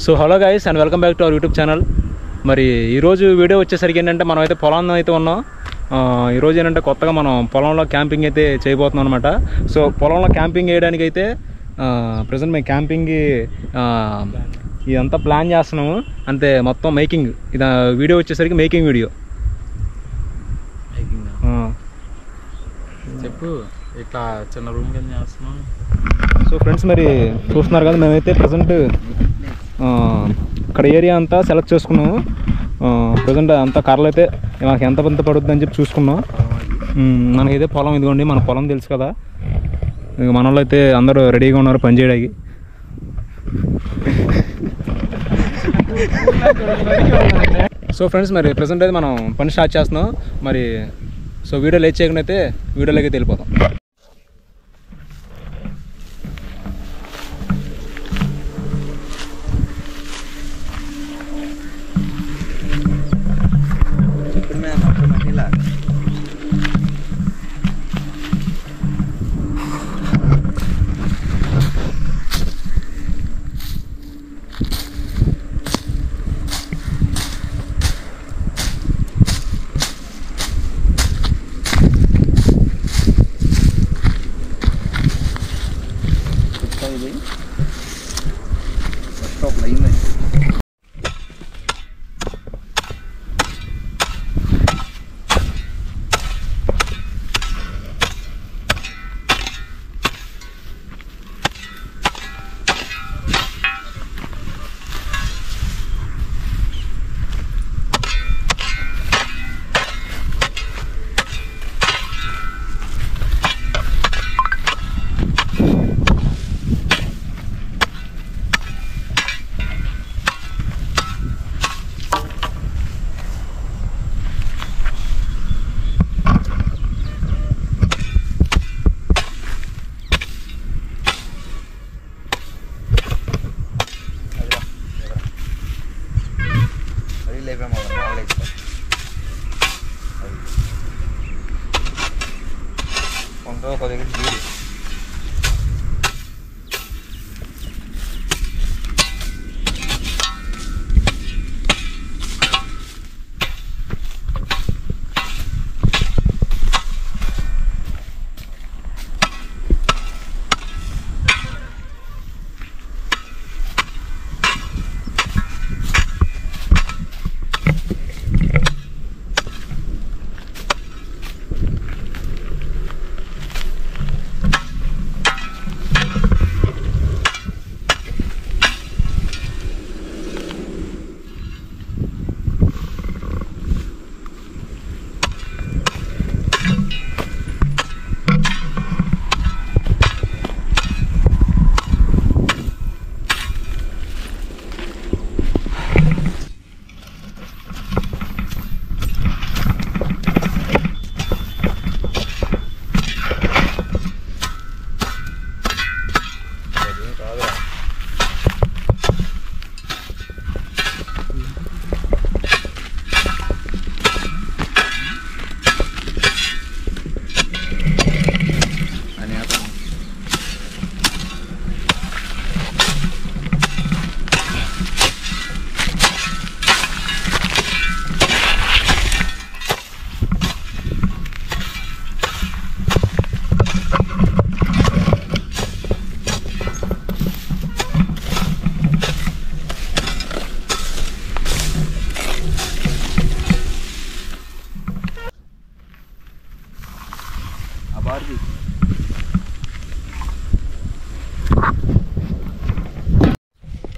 So hello guys and welcome back to our YouTube channel. మరి ఈరోజు video వచ్చేసరికి ఏంటంటే మనం అయితే పొలంలో అయితే ఉన్నాం. ఈరోజు ఏంటంటే కొత్తగా మనం పొలంలో క్యాంపింగ్ అయితే చేయబోతున్నాం అనమాట. సో పొలంలో క్యాంపింగ్ వేయడానికి అయితే ప్రజెంట్ మేము క్యాంపింగ్ ఇదంతా ప్లాన్ చేస్తున్నాము. అంతే మొత్తం మేకింగ్ ఇది వీడియో వచ్చేసరికి మేకింగ్ వీడియో. చెప్పు ఇట్లా చిన్న రూమ్ కింద చేస్తున్నాం. సో ఫ్రెండ్స్ మరి చూస్తున్నారు కదా, మేమైతే ప్రజెంట్ ఇక్కడ ఏరియా అంతా సెలెక్ట్ చేసుకున్నాము. ప్రజెంట్ అంతా కర్రలు అయితే మాకు ఎంత పడుతుంది అని చెప్పి చూసుకున్నాం. మనకైతే పొలం ఇదిగోండి, మన పొలం తెలుసు కదా. ఇక మన వాళ్ళు అయితే అందరూ రెడీగా ఉన్నారు పని చేయడానికి. సో ఫ్రెండ్స్ మరి ప్రజెంట్ అయితే మనం పని స్టార్ట్ చేస్తున్నాం. మరి సో వీడియో లేట్ చేయకుండా అయితే వీడియోలోకి అయితే వెళ్ళిపోతాం.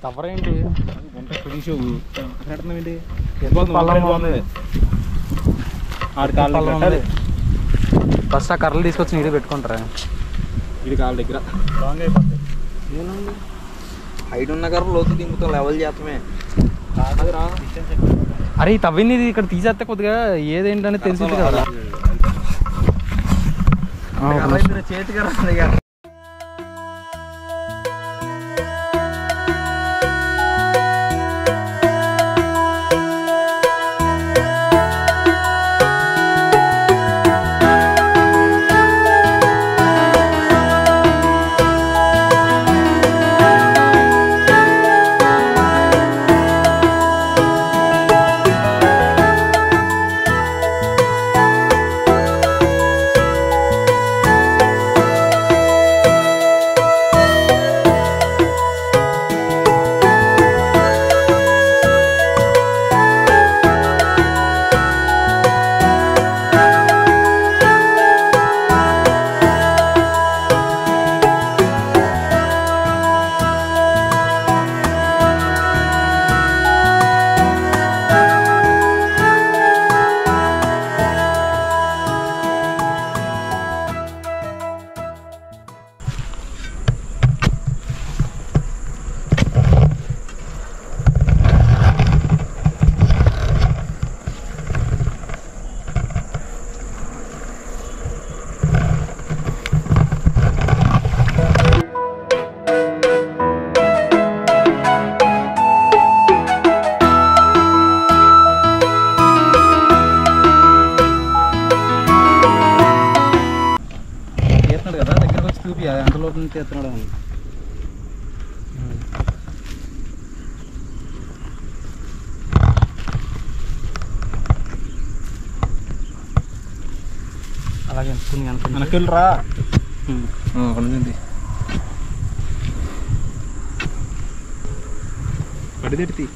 తవరేంటి ఏంటి ఫస్ట్ ఆ కర్రలు తీసుకొచ్చి నీరు పెట్టుకుంటారా? ఇది కాళ్ళ దగ్గర హైట్ ఉన్న కర్రలు లోతు దింపుతాం, లెవెల్ చేస్తామే. అరే తవ్వింది ఇది ఇక్కడ తీసేస్తే కొద్దిగా ఏదేంటని తెలిసింది కదా. చేతి కర్ర చేస్తున్నాడు అని. అలాగే వెనకెళ్ళరా అక్కడ నుంచి పడిదెట్టి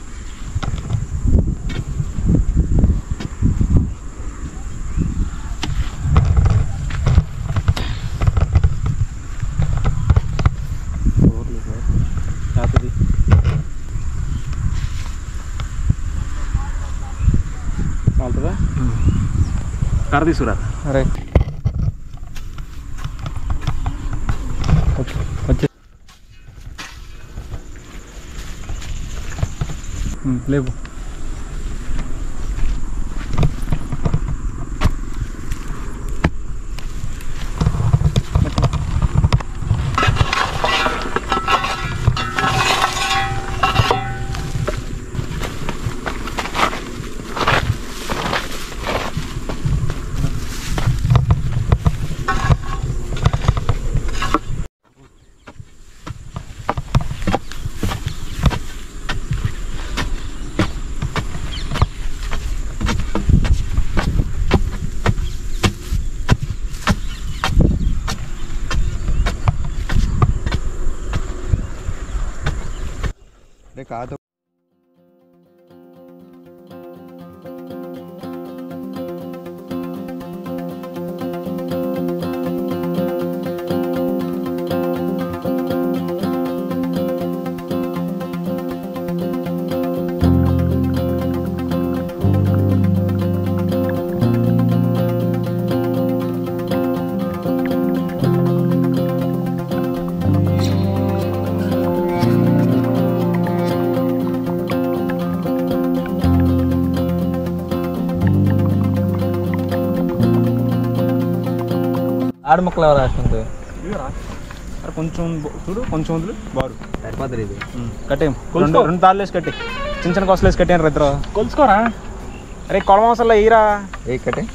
చాలుతుందా కర్ర తీసుకురా. అరే వచ్చే లేవు. కాదు ఆడ మొక్కలు ఎవరు రాస్తుంది కొంచెం చూడు, కొంచెం వదులు బారు సరిపోతుంది ఇది. కట్టేం రెండు తాళ్ళు వేసి కట్టి చిన్న చిన్న కొసలు వేసి కట్టాను ఇద్దరు. కొలుసుకోరా. అరే కొలం అవసరంలో ఈరా ఏ కట్టే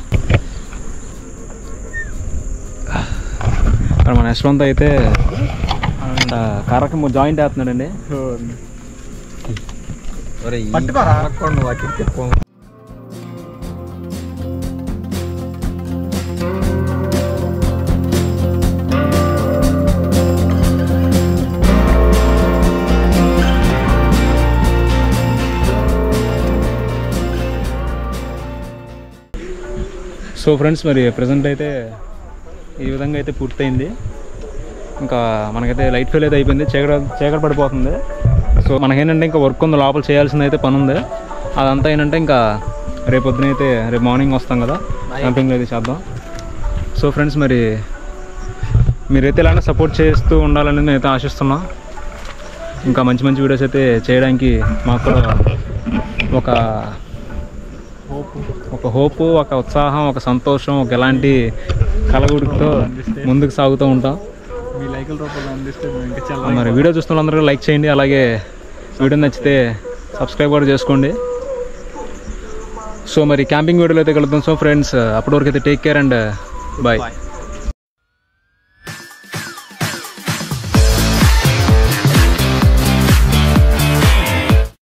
మన యశ్వంత్ అయితే కర్రకి జాయింట్ వేస్తున్నాడండి. పట్టుకోరా నువ్వు అట్టి చెప్పు. సో ఫ్రెండ్స్, మరి ప్రజెంట్ అయితే ఈ విధంగా అయితే పూర్తయింది. ఇంకా మనకైతే లైట్ ఫెయిల్ అయితే అయిపోయింది, చీకటి పడిపోతుంది. సో మనకేంటంటే ఇంకా వర్క్ ఉంది, లోపల చేయాల్సింది అయితే పని ఉంది. అదంతా ఏంటంటే ఇంకా రేపు పొద్దునైతే రేపు మార్నింగ్ వస్తాం కదా, క్యాంపింగ్ అయితే చేద్దాం. సో ఫ్రెండ్స్, మరి మీరైతే ఇలానే సపోర్ట్ చేస్తూ ఉండాలని నేనైతే ఆశిస్తున్నాం. ఇంకా మంచి మంచి వీడియోస్ అయితే చేయడానికి మాకు కూడా ఒక హోపు, ఒక ఉత్సాహం, ఒక సంతోషం, ఒక ఎలాంటి కలగుడితో ముందుకు సాగుతూ ఉంటాం. మీ లైకుల రూపంలో అందిస్తే ఇంకా చాలా. మరి వీడియో చూస్తున్న అందరూ లైక్ చేయండి, అలాగే వీడియో నచ్చితే సబ్స్క్రైబ్ కూడా చేసుకోండి. సో మరి క్యాంపింగ్ వీడియోలో అయితే కలుద్దాం. సో ఫ్రెండ్స్, అప్పటి వరకు అయితే టేక్ కేర్ అండ్ బాయ్.